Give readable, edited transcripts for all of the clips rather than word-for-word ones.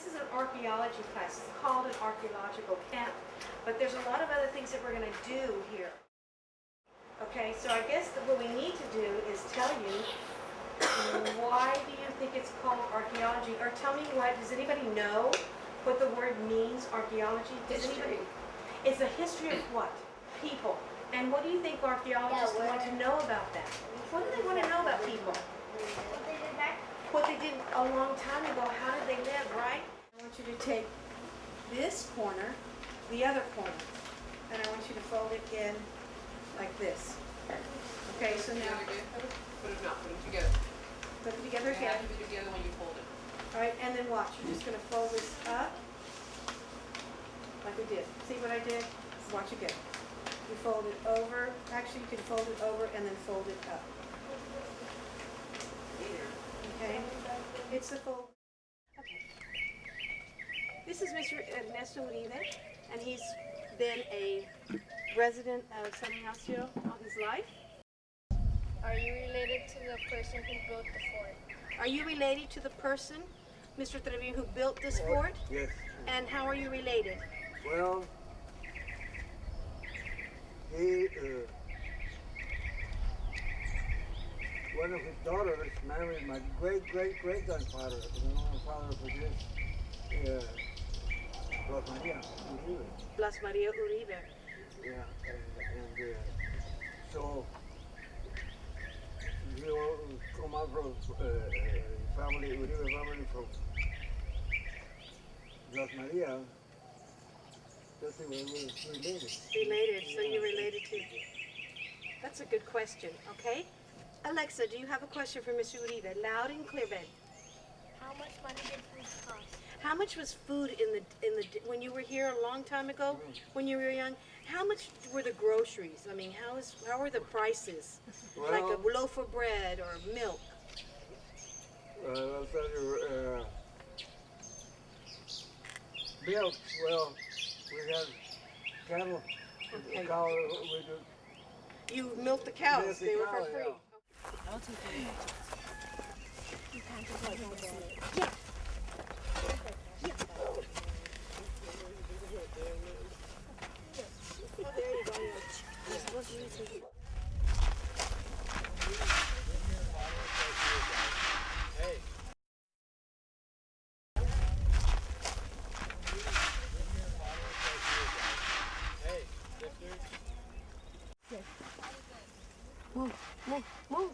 is an archaeology class. It's called an archaeological camp, but there's a lot of other things that we're going to do here. Okay, so I guess what we need to do is tell you why do you think it's called archaeology, or tell me does anybody know what the word means, archaeology? History. It's a history of what? People. And what do you think archaeologists want to know about that? What do they want to know about people? What they did back? What they did a long time ago, how did they live, right? I want you to take this corner, the other corner, and I want you to fold it in like this. Okay, so now Put it together. put it together It again. has to be together when you fold it. All right, and then watch. You're just going to fold this up like we did. See what I did? Watch again. You fold it over. Actually, you can fold it over and then fold it up. Okay? It's the fold. Okay. This is Mr. Ernesto Uribe, and he's been a resident of San Ignacio all his life. Are you related to the person who built the fort? Are you related to the person, Mr. Trevino, who built this fort? Yes. And how are you related? Well, he, one of his daughters married my great-great-great-grandfather, the grandfather for this, Blas Maria Uribe. Blas Maria Uribe. Yeah, and so you come out from family, Uribe family from Blas Maria. That's the way we're related. Related, so you're related to. That's a good question, okay? Alexa, do you have a question for Mr. Uribe? Loud and clear, babe. How much money did food cost? How much was food when you were here a long time ago, when you were young? How much were the groceries? I mean, how were the prices? Well, Like a loaf of bread or milk? I'll tell you, milk, well, we had cattle, Okay. cow, we do. You milked the cows, Milk the they were cow, for free. yeah. I'll take it. You can't take it. Yeah. There you go. You're supposed to use it. Move, move, move.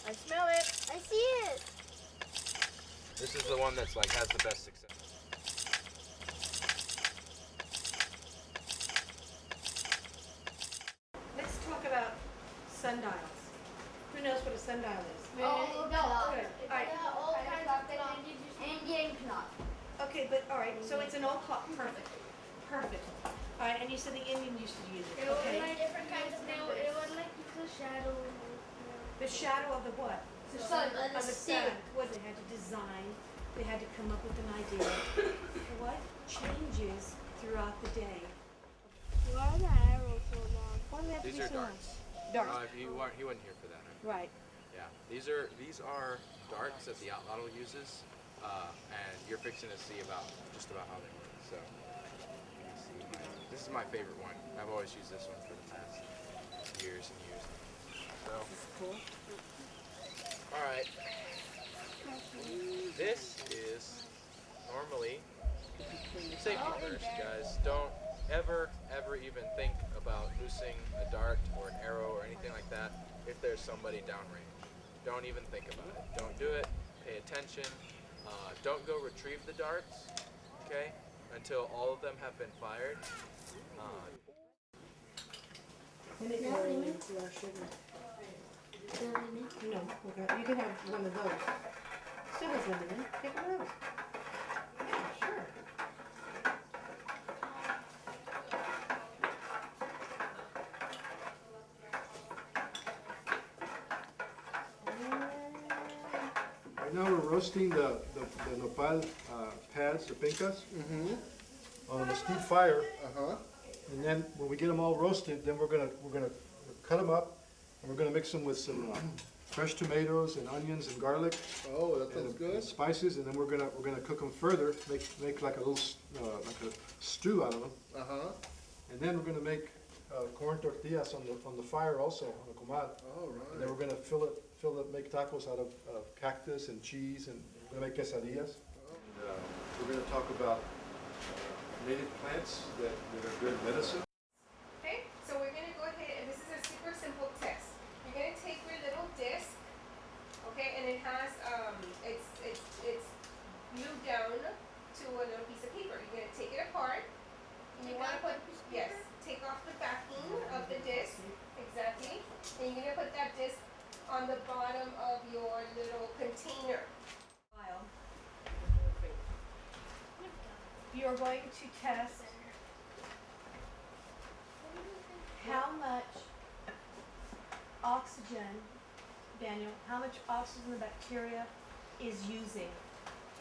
I smell it. I see it. This is the one that's like has the best success. Let's talk about sundials. Who knows what a sundial is? Oh, no. Good. It's All right. an old kind of clock. Indian clock. Okay, but all right. So it's an old clock. Perfect. Perfect. All right, and you said the Indians used to use it. It was Okay. like different kinds of nails. It was like the shadow. The shadow of the what? The sun. Of the sun. What they had to design. They had to come up with an idea. What changes throughout the day? Why are the arrows so long? Why do they have to These be are so long? darts. Darts. If you weren't, he wasn't here for that, right? Right. Yeah. These are darts that the outlaw uses, and you're fixing to see just about how they work. So, you can see. This is my favorite one. I've always used this one for the past years and years. So. Cool. All right. This is normally safety first, guys. Don't ever even think about loosing a dart or an arrow or anything like that if there's somebody downrange. Don't even think about it. Don't do it. Pay attention. Don't go retrieve the darts, okay, until all of them have been fired. No, you can have one of those. So Still has lemon in it. Take a lemon. Sure. Right now we're roasting the nopal pads, the pencas, on a steep fire. And then when we get them all roasted, then we're gonna cut them up, and we're gonna mix them with some fresh tomatoes and onions and garlic. Oh, that sounds And good. spices, and then we're gonna cook them further, make like a little like a stew out of them. And then we're gonna make corn tortillas on the fire also, on the comal. All And then right. we're gonna make tacos out of cactus and cheese, and we're gonna make quesadillas. And, we're gonna talk about native plants that are good medicine. Okay, so we're gonna go ahead, and this is a super simple test. You're gonna take your little disc, okay, and it has it's glued down to a little piece of paper. You're gonna take it apart. And you wanna put take off the backing of the disc, exactly, and you're gonna put that disc on the bottom of your little container. You're going to test how much oxygen, Daniel, how much oxygen the bacteria is using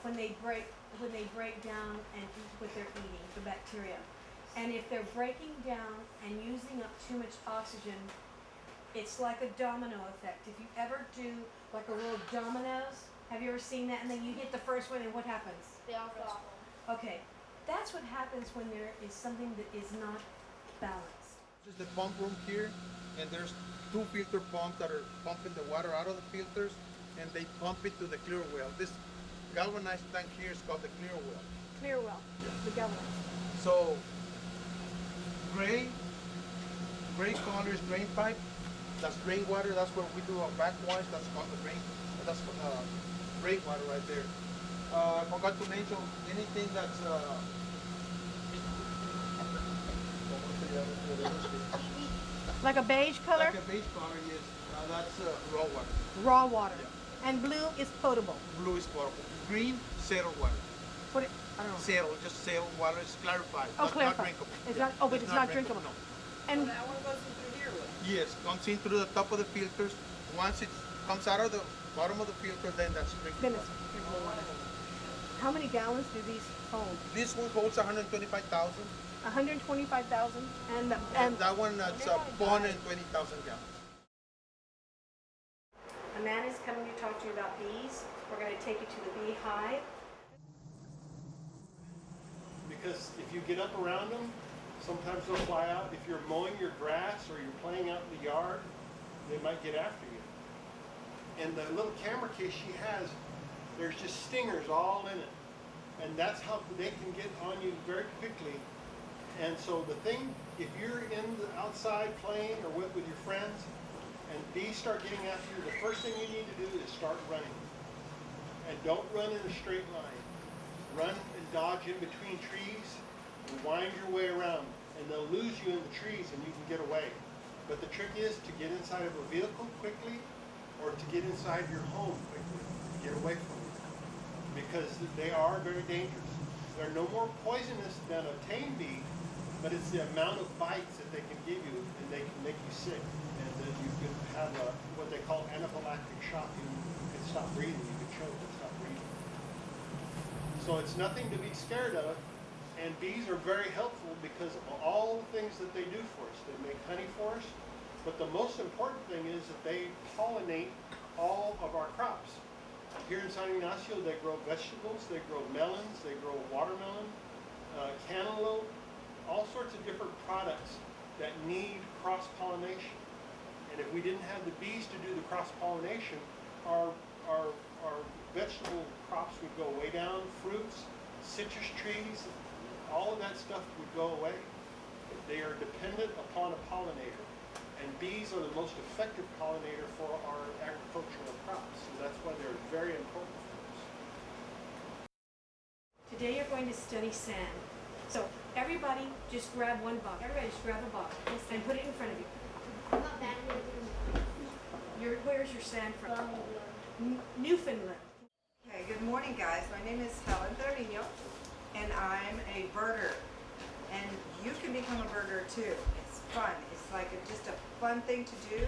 when they break down and eat what they're eating, the bacteria. And if they're breaking down and using up too much oxygen, it's like a domino effect. If you ever do like a little dominoes, have you ever seen that? And then you hit the first one and what happens? They all fall. Okay, that's what happens when there is something that is not balanced. This is the pump room here, and there's 2 filter pumps that are pumping the water out of the filters, and they pump it to the clear well. This galvanized tank here is called the clear well. Clear well, the galvanized. So, gray color is drain pipe. That's rainwater. That's where we do our backwash. That's called the rain. That's rainwater right there. I forgot to mention anything that's Like a beige color? like a beige color. Yes, that's raw water. Raw water. And blue is potable. Blue is potable. Green, settled water. What I don't know. Settled, just settled water. It's clarified. Oh, not clarified. drinkable. It's not, oh, but it's not drinkable. No. And That one goes through here with. Yes, comes in through the top of the filters. Once it comes out of the bottom of the filter, then that's drinkable. then it's drinkable water. How many gallons do these hold? This one holds 125,000. 125,000 and That one, that's 420,000 gallons. Amanda's coming to talk to you about bees. We're going to take you to the bee hive. Because if you get up around them, sometimes they'll fly out. If you're mowing your grass or you're playing out in the yard, they might get after you. And the little camera case she has, there's just stingers all in it. And that's how they can get on you very quickly. And so the thing, if you're in the outside playing or with your friends, and bees start getting after you, the first thing you need to do is start running. And don't run in a straight line. Run and dodge in between trees and wind your way around. And they'll lose you in the trees and you can get away. But the trick is to get inside of a vehicle quickly or to get inside your home quickly to get away from them. Because they are very dangerous. They're no more poisonous than a tame bee, but it's the amount of bites that they can give you, and they can make you sick. And then you could have what they call anaphylactic shock. You could stop breathing, you could choke and stop breathing. So it's nothing to be scared of, and bees are very helpful because of all the things that they do for us. They make honey for us, but the most important thing is that they pollinate all of our crops. Here in San Ignacio, they grow vegetables, they grow melons, they grow watermelon, cantaloupe, all sorts of different products that need cross-pollination. And if we didn't have the bees to do the cross-pollination, our vegetable crops would go way down, fruits, citrus trees, all of that stuff would go away. They are dependent upon a pollinator. And bees are the most effective pollinator for our agricultural crops. So that's why they're very important for us. Today you're going to study sand. So everybody just grab one box. Everybody just grab a box and put it in front of you. I'm not bad at it. Where's your sand from? Newfoundland. Okay, good morning, guys. My name is Helen Trevino, and I'm a birder. And you can become a birder too. It's fun. It's like just a fun thing to do.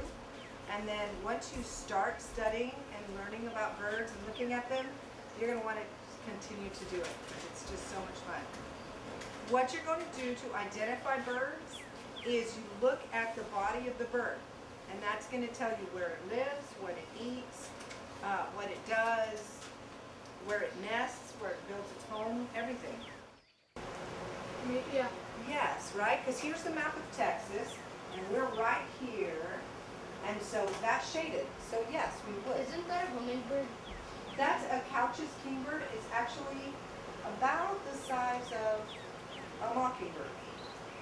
And then once you start studying and learning about birds and looking at them, you're going to want to continue to do it because it's just so much fun. What you're going to do to identify birds is you look at the body of the bird. And that's going to tell you where it lives, what it eats, what it does, where it nests, where it builds its home, everything. Yeah. Yes, right? Because here's the map of Texas, and we're right here, and so that's shaded. So yes, we would. Isn't that a hummingbird? That's a Couch's kingbird. It's actually about the size of a mockingbird,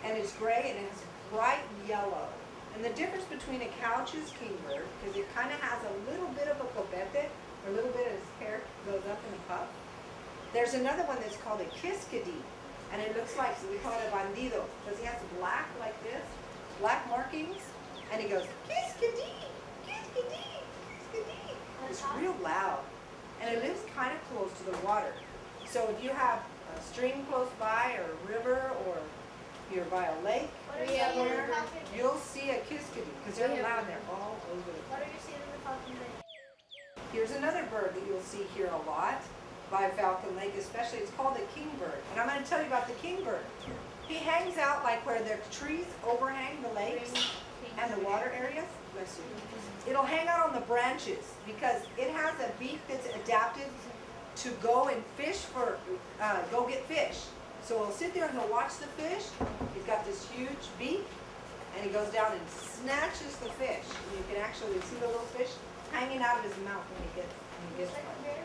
and it's gray and it's bright yellow. And the difference between a Couch's kingbird, because it kind of has a little bit of a copete, or a little bit of his hair goes up in a puff. There's another one that's called a kiskadee, and it looks like, we call it a bandido, because he has black like this, black markings, and he goes, kiskadee, kiskadee, kiskadee. It's real loud, and it lives kind of close to the water. So if you have a stream close by, or a river, or you're by a lake, somewhere, you'll see a kiskadee, because they're loud, they're all over the place. What are you seeing in the Falcon Lake? Here's another bird that you'll see here a lot by Falcon Lake, especially. It's called the kingbird. And I'm going to tell you about the kingbird. He hangs out like where the trees overhang the lakes and the water areas. Bless you. It'll hang out on the branches because it has a beak that's adapted to go and fish for, go get fish. So he'll sit there and he'll watch the fish. He's got this huge beak, and he goes down and snatches the fish. And you can actually see the little fish hanging out of his mouth when he gets one.